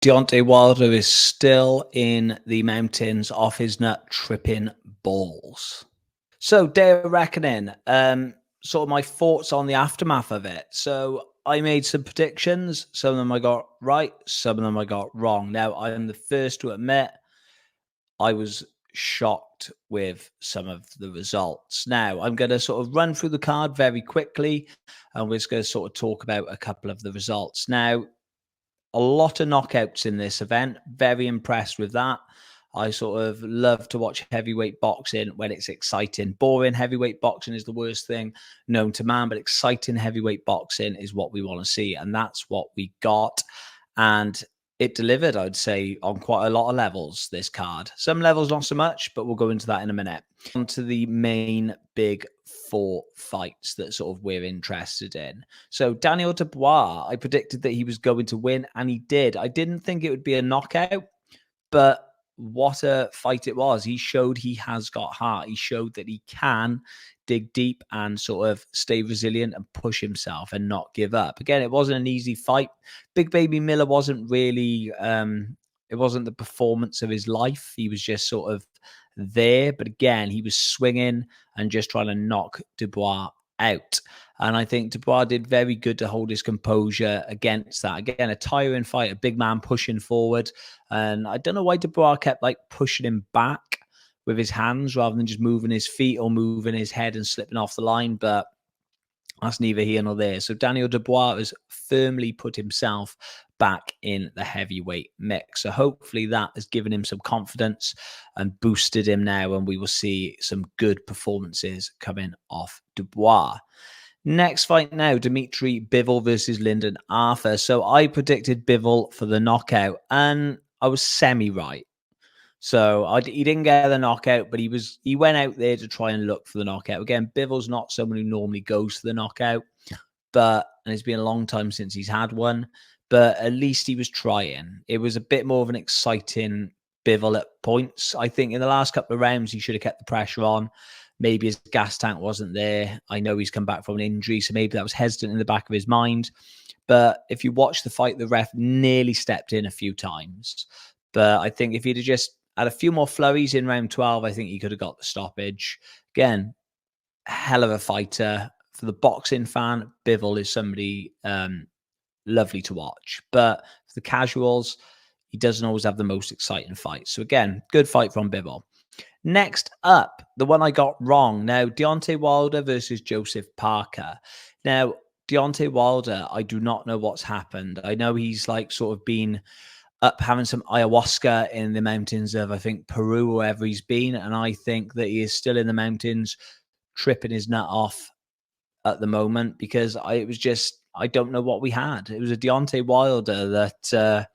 Deontay Wilder is still in the mountains off his nut tripping balls. So, day of reckoning, sort of my thoughts on the aftermath of it. So, I made some predictions. Some of them I got right, some of them I got wrong. Now, I am the first to admit I was shocked with some of the results. Now, I'm going to sort of run through the card very quickly, and we're just going to sort of talk about a couple of the results. Now, a lot of knockouts in this event. Very impressed with that. I sort of love to watch heavyweight boxing when it's exciting. Boring heavyweight boxing is the worst thing known to man, but exciting heavyweight boxing is what we want to see. And that's what we got. And it delivered, I'd say, on quite a lot of levels, this card. Some levels, not so much, but we'll go into that in a minute. On to the main big four fights that sort of we're interested in. So Daniel Dubois, I predicted that he was going to win, and he did. I didn't think it would be a knockout, but what a fight it was. He showed he has got heart. He showed that he can dig deep and sort of stay resilient and push himself and not give up. Again, it wasn't an easy fight. Big Baby Miller wasn't really, it wasn't the performance of his life. He was just sort of there. But again, he was swinging and just trying to knock Dubois out. And I think Dubois did very good to hold his composure against that. Again, a tiring fight, a big man pushing forward. And I don't know why Dubois kept like pushing him back with his hands rather than just moving his feet or moving his head and slipping off the line. But that's neither here nor there. So Daniel Dubois has firmly put himself back in the heavyweight mix. So hopefully that has given him some confidence and boosted him now. And we will see some good performances coming off Dubois. Next fight now, Dimitri Bivel versus Lyndon Arthur. So I predicted Bivel for the knockout, and I was semi-right. So he didn't get the knockout, but he went out there to try and look for the knockout. Again, Bivel's not someone who normally goes for the knockout, and it's been a long time since he's had one, but at least he was trying. It was a bit more of an exciting Bivel at points. I think in the last couple of rounds, he should have kept the pressure on. Maybe his gas tank wasn't there. I know he's come back from an injury, so maybe that was hesitant in the back of his mind. But if you watch the fight, the ref nearly stepped in a few times. But I think if he'd have just had a few more flurries in round 12, I think he could have got the stoppage. Again, hell of a fighter. For the boxing fan, Bivel is somebody lovely to watch. But for the casuals, he doesn't always have the most exciting fights. So again, good fight from Bivel. Next up, the one I got wrong. Now, Deontay Wilder versus Joseph Parker. Now, Deontay Wilder, I do not know what's happened. I know he's like sort of been up having some ayahuasca in the mountains of, I think, Peru, wherever he's been. And I think that he is still in the mountains tripping his nut off at the moment, because I don't know what we had. It was a Deontay Wilder that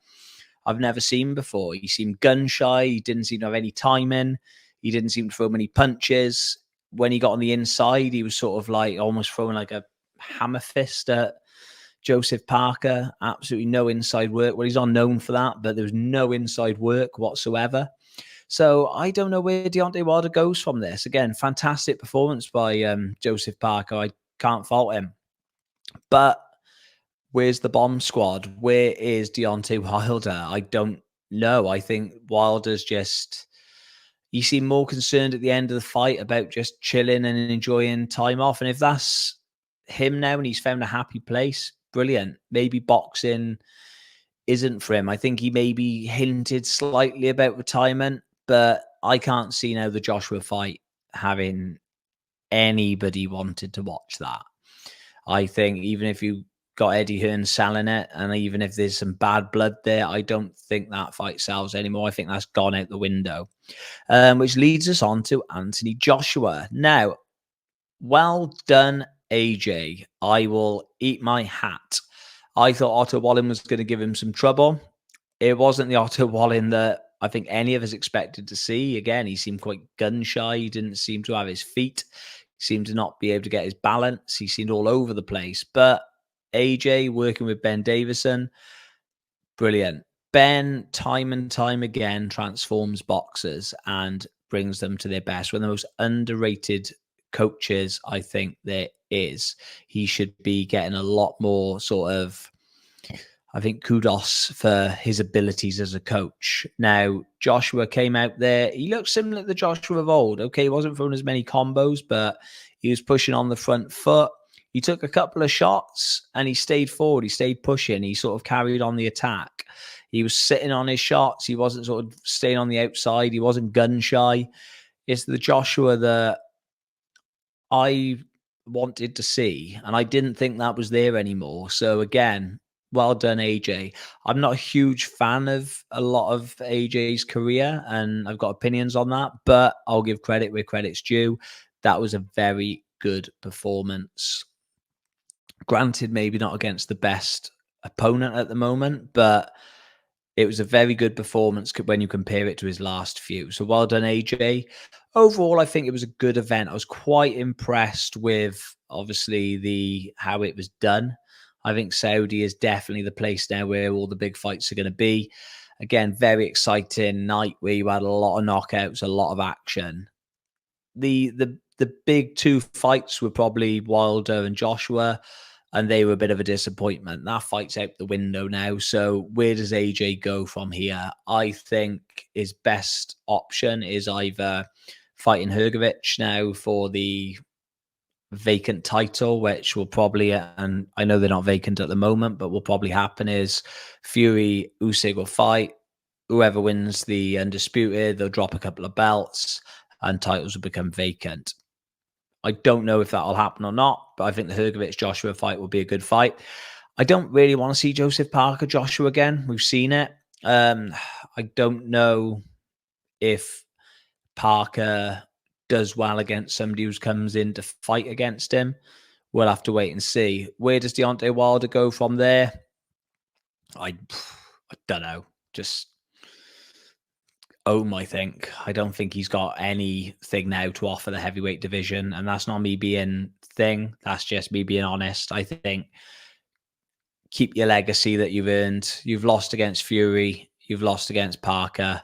I've never seen before. He seemed gun shy. He didn't seem to have any timing. He didn't seem to throw many punches. When he got on the inside, he was sort of like almost throwing like a hammer fist at Joseph Parker. Absolutely no inside work. Well, he's not known for that, but there was no inside work whatsoever. So I don't know where Deontay Wilder goes from this. Again, fantastic performance by Joseph Parker. I can't fault him. But where's the bomb squad? Where is Deontay Wilder? I don't know. I think Wilder's just... He seemed more concerned at the end of the fight about just chilling and enjoying time off. And if that's him now and he's found a happy place, brilliant. Maybe boxing isn't for him. I think he maybe hinted slightly about retirement, but I can't see now the Joshua fight having anybody wanted to watch that. I think even if you got Eddie Hearn selling it, and even if there's some bad blood there, I don't think that fight sells anymore. I think that's gone out the window. Which leads us on to Anthony Joshua. Now, well done, AJ. I will eat my hat. I thought Otto Wallin was going to give him some trouble. It wasn't the Otto Wallin that I think any of us expected to see. Again, he seemed quite gun shy. He didn't seem to have his feet. He seemed to not be able to get his balance. He seemed all over the place. But AJ working with Ben Davison, brilliant. Ben, time and time again, transforms boxers and brings them to their best. One of the most underrated coaches I think there is. He should be getting a lot more sort of, I think kudos for his abilities as a coach. Now, Joshua came out there. He looked similar to the Joshua of old. Okay, he wasn't throwing as many combos, but he was pushing on the front foot. He took a couple of shots and he stayed forward. He stayed pushing. He sort of carried on the attack. He was sitting on his shots. He wasn't sort of staying on the outside. He wasn't gun shy. It's the Joshua that I wanted to see, and I didn't think that was there anymore. So again, well done, AJ. I'm not a huge fan of a lot of AJ's career, and I've got opinions on that, but I'll give credit where credit's due. That was a very good performance. Granted, maybe not against the best opponent at the moment, but it was a very good performance when you compare it to his last few. So well done, AJ. Overall, I think it was a good event. I was quite impressed with obviously the how it was done. I think Saudi is definitely the place now where all the big fights are going to be. Again, very exciting night where you had a lot of knockouts, a lot of action. The big two fights were probably Wilder and Joshua, and they were a bit of a disappointment. That fight's out the window now. So where does AJ go from here? I think his best option is either fighting Hrgovic now for the vacant title, which will probably, and I know they're not vacant at the moment, but will probably happen is Fury, Usyk will fight. Whoever wins the undisputed, they'll drop a couple of belts and titles will become vacant. I don't know if that'll happen or not, but I think the Hrgovic Joshua fight will be a good fight. I don't really want to see Joseph Parker Joshua again. We've seen it. I don't know if Parker does well against somebody who comes in to fight against him. We'll have to wait and see. Where does Deontay Wilder go from there? I don't know. Just I think. I don't think he's got anything now to offer the heavyweight division. And that's not me being thing. That's just me being honest. I think keep your legacy that you've earned. You've lost against Fury. You've lost against Parker.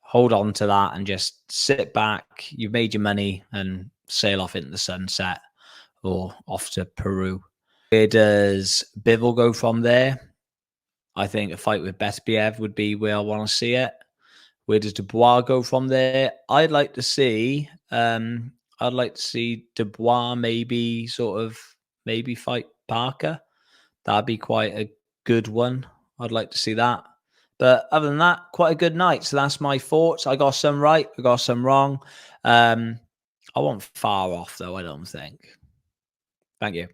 Hold on to that and just sit back. You've made your money and sail off into the sunset or off to Peru. Where does Bivel go from there? I think a fight with Betbiev would be where I want to see it. Where does Dubois go from there? I'd like to see Dubois maybe fight Parker. That'd be quite a good one. I'd like to see that. But other than that, quite a good night. So that's my thoughts. I got some right, I got some wrong. I wasn't far off though, I don't think. Thank you.